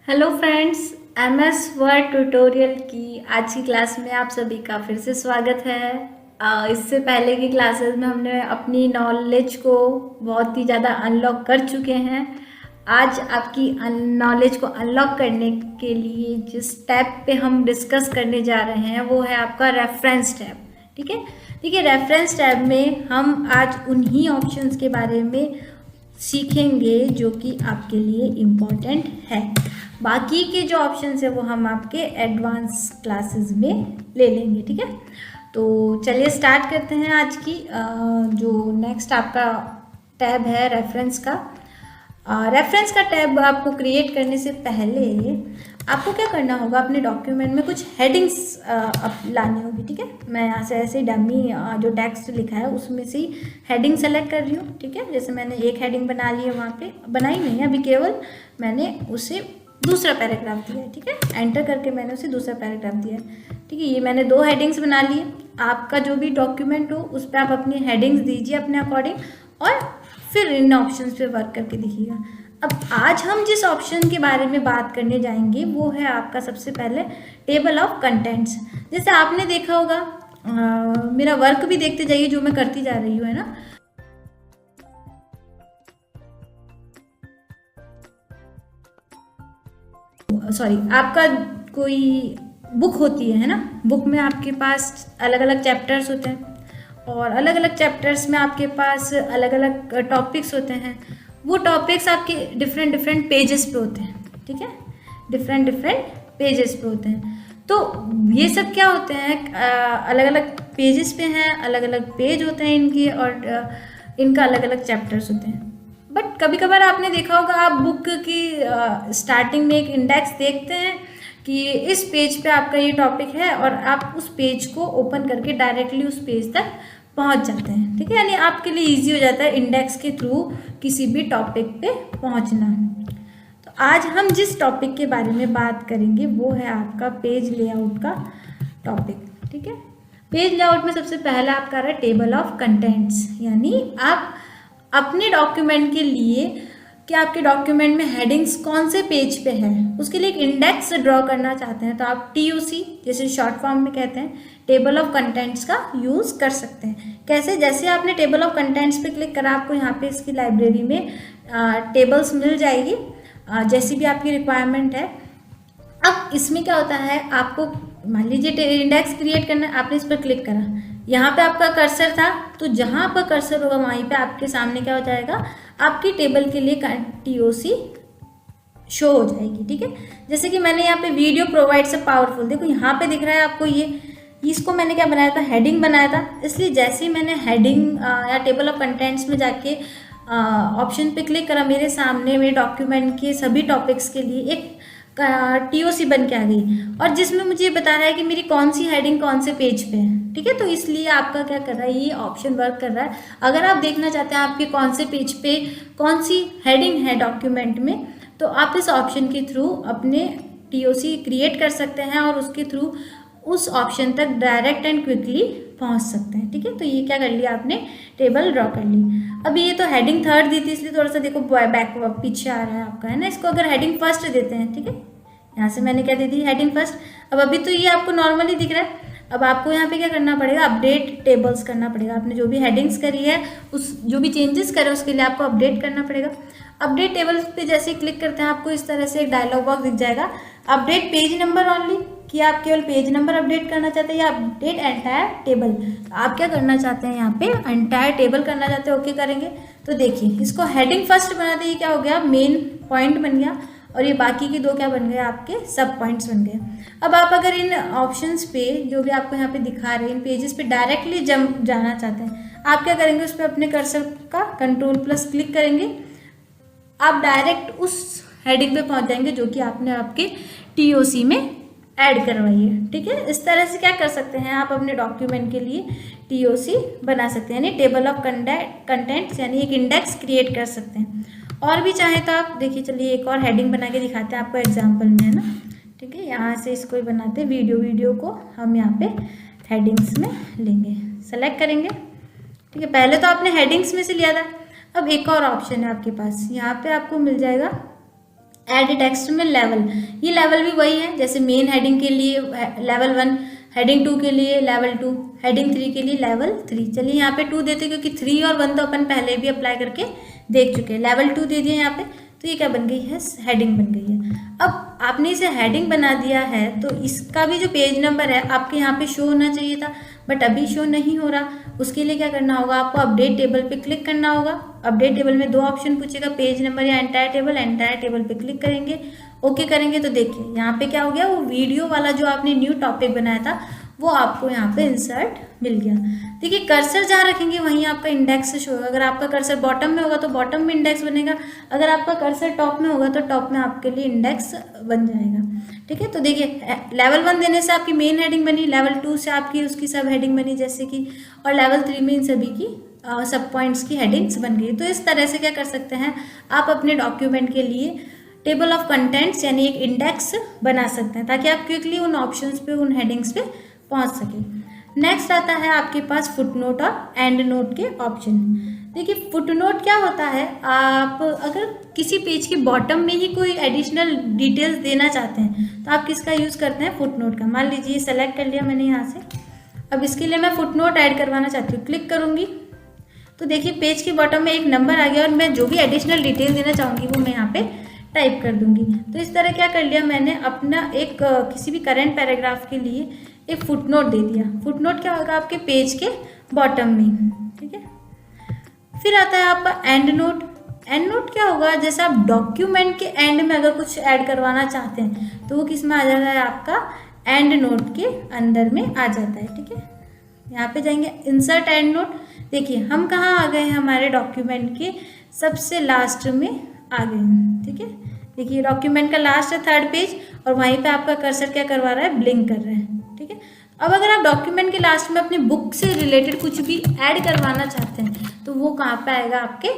Hello friends, MS word tutorial की आज की क्लास में आप सभी का फिर से स्वागत है। इससे पहले की क्लासेस में हमने अपनी नॉलेज को बहुत ही ज़्यादा अनलॉक कर चुके हैं। आज आपकी नॉलेज को अनलॉक करने के लिए जिस टैब पे हम डिस्कस करने जा रहे हैं वो है आपका रेफरेंस टैब। ठीक है, देखिए रेफरेंस टैब में हम आज उन्हीं ऑप्शंस के बारे में सीखेंगे जो कि आपके लिए इम्पोर्टेंट है। बाकी के जो ऑप्शंस है वो हम आपके एडवांस क्लासेस में ले लेंगे। ठीक है, तो चलिए स्टार्ट करते हैं आज की जो नेक्स्ट आपका टैब है रेफरेंस का। रेफरेंस का टैब आपको क्रिएट करने से पहले आपको क्या करना होगा, अपने डॉक्यूमेंट में कुछ हेडिंग्स लानी होगी। ठीक है, मैं यहाँ से ऐसे डमी जो टेक्स्ट लिखा है उसमें से ही हेडिंग सेलेक्ट कर रही हूँ। ठीक है, जैसे मैंने एक हेडिंग बना ली है, वहाँ पे बनाई नहीं है अभी, केवल मैंने उसे दूसरा पैराग्राफ दिया है। ठीक है, एंटर करके मैंने उसे दूसरा पैराग्राफ दिया है। ठीक है, ये मैंने 2 हेडिंग्स बना ली है। आपका जो भी डॉक्यूमेंट हो उस पर आप अपनी हेडिंग्स दीजिए अपने अकॉर्डिंग और फिर इन ऑप्शंस पे वर्क करके दिखिएगा। अब आज हम जिस ऑप्शन के बारे में बात करने जाएंगे वो है आपका सबसे पहले टेबल ऑफ कंटेंट्स। जैसे आपने देखा होगा, मेरा वर्क भी देखते जाइए जो मैं करती जा रही हूँ, है ना। सॉरी, आपका कोई बुक होती है ना, बुक में आपके पास अलग अलग चैप्टर्स होते हैं और अलग अलग चैप्टर्स में आपके पास अलग अलग टॉपिक्स होते हैं। वो टॉपिक्स आपके डिफरेंट डिफरेंट पेजेस पे होते हैं। ठीक है, डिफरेंट डिफरेंट पेजेस पे होते हैं। तो ये सब क्या होते हैं, अलग अलग पेजेस पे हैं, अलग अलग पेज होते हैं इनके और इनका अलग अलग चैप्टर्स होते हैं। बट कभी कभार आपने देखा होगा, आप बुक की स्टार्टिंग में एक इंडेक्स देखते हैं कि इस पेज पे आपका ये टॉपिक है और आप उस पेज को ओपन करके डायरेक्टली उस पेज तक पहुंच जाते हैं। ठीक है, यानी आपके लिए इजी हो जाता है इंडेक्स के थ्रू किसी भी टॉपिक पे पहुंचना। तो आज हम जिस टॉपिक के बारे में बात करेंगे वो है आपका पेज लेआउट का टॉपिक। ठीक है, पेज लेआउट में सबसे पहला आपका रहा है टेबल ऑफ कंटेंट्स, यानी आप अपने डॉक्यूमेंट के लिए कि आपके डॉक्यूमेंट में हेडिंग्स कौन से पेज पे है उसके लिए एक इंडेक्स ड्रॉ करना चाहते हैं तो आप TOC जैसे शॉर्ट फॉर्म में कहते हैं टेबल ऑफ कंटेंट्स का यूज़ कर सकते हैं। कैसे, जैसे आपने टेबल ऑफ कंटेंट्स पे क्लिक करा, आपको यहाँ पे इसकी लाइब्रेरी में टेबल्स मिल जाएगी जैसी भी आपकी रिक्वायरमेंट है। अब इसमें क्या होता है, आपको मान लीजिए इंडेक्स क्रिएट करना है, आपने इस पर क्लिक करा, यहाँ पे आपका कर्सर था तो जहाँ आपका कर्सर होगा वहीं पे आपके सामने क्या हो जाएगा, आपकी टेबल के लिए TOC शो हो जाएगी। ठीक है, जैसे कि मैंने यहाँ पे वीडियो प्रोवाइड से पावरफुल, देखो यहाँ पे दिख रहा है आपको, ये इसको मैंने क्या बनाया था, हेडिंग बनाया था। इसलिए जैसे ही मैंने हेडिंग या टेबल ऑफ कंटेंट्स में जाके ऑप्शन पे क्लिक करा, मेरे सामने मेरे डॉक्यूमेंट के सभी टॉपिक्स के लिए एक TOC बन के आ गई और जिसमें मुझे बता रहा है कि मेरी कौन सी हेडिंग कौन से पेज पे है। ठीक है, तो इसलिए आपका क्या कर रहा है, ये ऑप्शन वर्क कर रहा है। अगर आप देखना चाहते हैं आपके कौन से पेज पे कौन सी हेडिंग है डॉक्यूमेंट में, तो आप इस ऑप्शन के थ्रू अपने TOC क्रिएट कर सकते हैं और उसके थ्रू उस ऑप्शन तक डायरेक्ट एंड क्विकली पहुंच सकते हैं। ठीक है, तो ये क्या कर लिया आपने, टेबल ड्रॉ कर ली। अब ये तो हेडिंग 3rd दी थी इसलिए थोड़ा सा देखो बैक पीछे आ रहा है आपका, है ना। इसको अगर हेडिंग 1st देते हैं, ठीक है, यहाँ से मैंने क्या दे दी, हेडिंग 1st। अब अभी तो ये आपको नॉर्मली दिख रहा है। अब आपको यहाँ पे क्या करना पड़ेगा, अपडेट टेबल्स करना पड़ेगा। आपने जो भी हेडिंग्स करी है, उस जो भी चेंजेस करे उसके लिए आपको अपडेट करना पड़ेगा। अपडेट टेबल्स पे जैसे ही क्लिक करते हैं आपको इस तरह से एक डायलॉग बॉक्स दिख जाएगा, अपडेट पेज नंबर ओनली, कि आप केवल पेज नंबर अपडेट करना चाहते हैं या अपडेट एंटायर टेबल। आप क्या करना चाहते हैं, यहाँ पे एंटायर टेबल करना चाहते हैं, ओके करेंगे। तो देखिए इसको हेडिंग 1st बना दिए, क्या हो गया, मेन पॉइंट बन गया और ये बाकी के 2 क्या बन गए, आपके सब पॉइंट्स बन गए। अब आप अगर इन ऑप्शंस पे जो भी आपको यहाँ पे दिखा रहे हैं, इन पेजेस पे डायरेक्टली जंप जाना चाहते हैं, आप क्या करेंगे, उस पर अपने कर्सर का Ctrl+ क्लिक करेंगे, आप डायरेक्ट उस हेडिंग पे पहुंच जाएंगे जो कि आपने आपके TOC में ऐड करवाई है। ठीक है, इस तरह से क्या कर सकते हैं, आप अपने डॉक्यूमेंट के लिए TOC बना सकते हैं, यानी टेबल ऑफ कंटेंट्स, यानी एक इंडेक्स क्रिएट कर सकते हैं। और भी चाहे तो आप देखिए, चलिए एक और हेडिंग बना के दिखाते हैं आपको एग्जाम्पल में, है ना। ठीक है, यहाँ से इसको ही बनाते हैं, वीडियो को हम यहाँ पे हेडिंग्स में लेंगे, सेलेक्ट करेंगे। ठीक है, पहले तो आपने हेडिंग्स में से लिया था, अब एक और ऑप्शन है आपके पास, यहाँ पे आपको मिल जाएगा ऐड टेक्स्ट में लेवल, ये लेवल भी वही है जैसे मेन हेडिंग के लिए लेवल 1, हेडिंग 2 के लिए लेवल 2, हेडिंग 3 के लिए लेवल 3। चलिए यहाँ पे 2 देते क्योंकि 3 और 1 तो अपन पहले भी अप्लाई करके देख चुके हैं। लेवल 2 दे दिया यहाँ पे, तो ये क्या बन गई है, हेडिंग बन गई है। अब आपने इसे हेडिंग बना दिया है तो इसका भी जो पेज नंबर है आपके यहाँ पे शो होना चाहिए था, बट अभी शो नहीं हो रहा। उसके लिए क्या करना होगा, आपको अपडेट टेबल पे क्लिक करना होगा। अपडेट टेबल में 2 ऑप्शन पूछेगा, पेज नंबर या एंटायर टेबल। एंटायर टेबल पे क्लिक करेंगे, ओके करेंगे तो देखिए यहाँ पे क्या हो गया, वो वीडियो वाला जो आपने न्यू टॉपिक बनाया था वो आपको यहाँ पे इंसर्ट मिल गया। देखिए कर्सर जहाँ रखेंगे वहीं आपका इंडेक्स शो होगा। अगर आपका कर्सर बॉटम में होगा तो बॉटम में इंडेक्स बनेगा, अगर आपका कर्सर टॉप में होगा तो टॉप में आपके लिए इंडेक्स बन जाएगा। ठीक है, तो देखिए लेवल 1 देने से आपकी मेन हेडिंग बनी, लेवल 2 से आपकी उसकी सब हेडिंग बनी जैसे कि, और लेवल 3 में इन सभी की सब पॉइंट्स की हेडिंग्स बन गई। तो इस तरह से क्या कर सकते हैं आप अपने डॉक्यूमेंट के लिए टेबल ऑफ कंटेंट्स यानी एक इंडेक्स बना सकते हैं ताकि आप क्विकली उन ऑप्शंस पे, उन हेडिंग्स पे पहुंच सके। नेक्स्ट आता है आपके पास फुटनोट और एंड नोट के ऑप्शन। देखिए फुटनोट क्या होता है, आप अगर किसी पेज के बॉटम में ही कोई एडिशनल डिटेल्स देना चाहते हैं तो आप किसका यूज़ करते हैं, फुटनोट का। मान लीजिए सेलेक्ट कर लिया मैंने यहाँ से, अब इसके लिए मैं फुटनोट ऐड करवाना चाहती हूँ, क्लिक करूँगी तो देखिए पेज के बॉटम में एक नंबर आ गया और मैं जो भी एडिशनल डिटेल देना चाहूँगी वो मैं यहाँ पे टाइप कर दूंगी। तो इस तरह क्या कर लिया मैंने, अपना एक किसी भी करंट पैराग्राफ के लिए एक फुटनोट दे दिया। फुटनोट क्या होगा, आपके पेज के बॉटम में। ठीक है, फिर आता है आपका एंड नोट। एंड नोट क्या होगा, जैसे आप डॉक्यूमेंट के एंड में अगर कुछ ऐड करवाना चाहते हैं तो वो किस में आ जाता है, आपका एंड नोट के अंदर में आ जाता है। ठीक है, यहाँ पे जाएंगे इंसर्ट एंड नोट। देखिए हम कहाँ आ गए हैं, हमारे डॉक्यूमेंट के सबसे लास्ट में आ गए हैं। ठीक है, देखिए डॉक्यूमेंट का लास्ट है 3rd पेज और वहीं पे आपका कर्सर क्या करवा रहा है, ब्लिंक कर रहा है। ठीक है, अब अगर आप डॉक्यूमेंट के लास्ट में अपनी बुक से रिलेटेड कुछ भी ऐड करवाना चाहते हैं तो वो कहाँ पे आएगा, आपके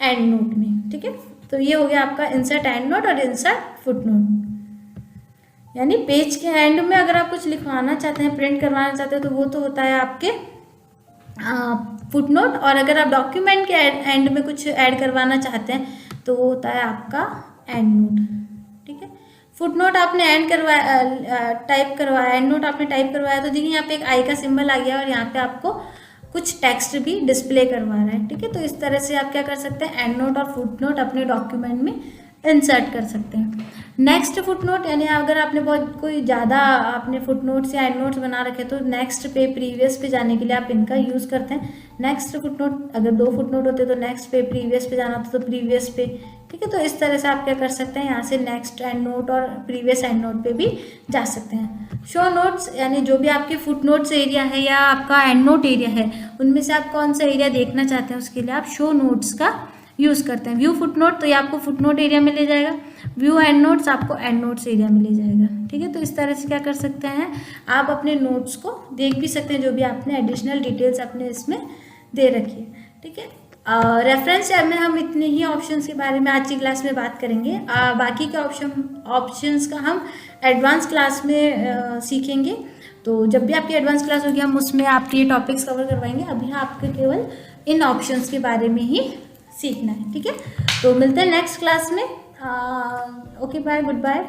एंड नोट में। ठीक है, तो ये हो गया आपका इंसर्ट एंड नोट और इंसर्ट फुट नोट। यानी पेज के एंड में अगर आप कुछ लिखवाना चाहते हैं, प्रिंट करवाना चाहते हैं तो वो तो होता है आपके फुट नोट, और अगर आप डॉक्यूमेंट के एंड में कुछ ऐड करवाना चाहते हैं तो वो होता है आपका एंड नोट। ठीक है, फुट नोट आपने एंड करवाया, टाइप करवाया, एंड नोट आपने टाइप करवाया तो देखिए यहाँ पे एक आई का सिंबल आ गया और यहाँ पे आपको कुछ टेक्स्ट भी डिस्प्ले करवा रहा है। ठीक है, तो इस तरह से आप क्या कर सकते हैं, एंड नोट और फुट नोट अपने डॉक्यूमेंट में इंसर्ट कर सकते हैं। नेक्स्ट फुट नोट, यानी अगर आपने बहुत कोई ज़्यादा आपने फुट नोट्स या एंड नोट्स बना रखे तो नेक्स्ट पे, प्रीवियस पे जाने के लिए आप इनका यूज़ करते हैं। नेक्स्ट फुट नोट, अगर 2 फुट नोट होते तो नेक्स्ट पे, प्रीवियस पे जाना था तो प्रीवियस पे। ठीक है, तो इस तरह से आप क्या कर सकते हैं, यहाँ से नेक्स्ट एंड नोट और प्रीवियस एंड नोट पे भी जा सकते हैं। शो नोट्स, यानी जो भी आपके फुट नोट्स एरिया है या आपका एंड नोट एरिया है उनमें से आप कौन सा एरिया देखना चाहते हैं उसके लिए आप शो नोट्स का यूज़ करते हैं। व्यू फुट नोट तो ये आपको फुट नोट एरिया में ले जाएगा, व्यू एंड नोट्स आपको एंड नोट्स एरिया में ले जाएगा। ठीक है, तो इस तरह से क्या कर सकते हैं, आप अपने नोट्स को देख भी सकते हैं जो भी आपने एडिशनल डिटेल्स अपने इसमें दे रखी है। ठीक है, रेफरेंस में हम इतने ही ऑप्शंस के बारे में आज की क्लास में बात करेंगे। बाकी के ऑप्शंस का हम एडवांस क्लास में सीखेंगे। तो जब भी आपकी एडवांस क्लास होगी हम उसमें आपके ये टॉपिक्स कवर करवाएंगे। अभी आपके केवल इन ऑप्शंस के बारे में ही सीखना है। ठीक है, तो मिलते हैं नेक्स्ट क्लास में। Okay bye, good bye.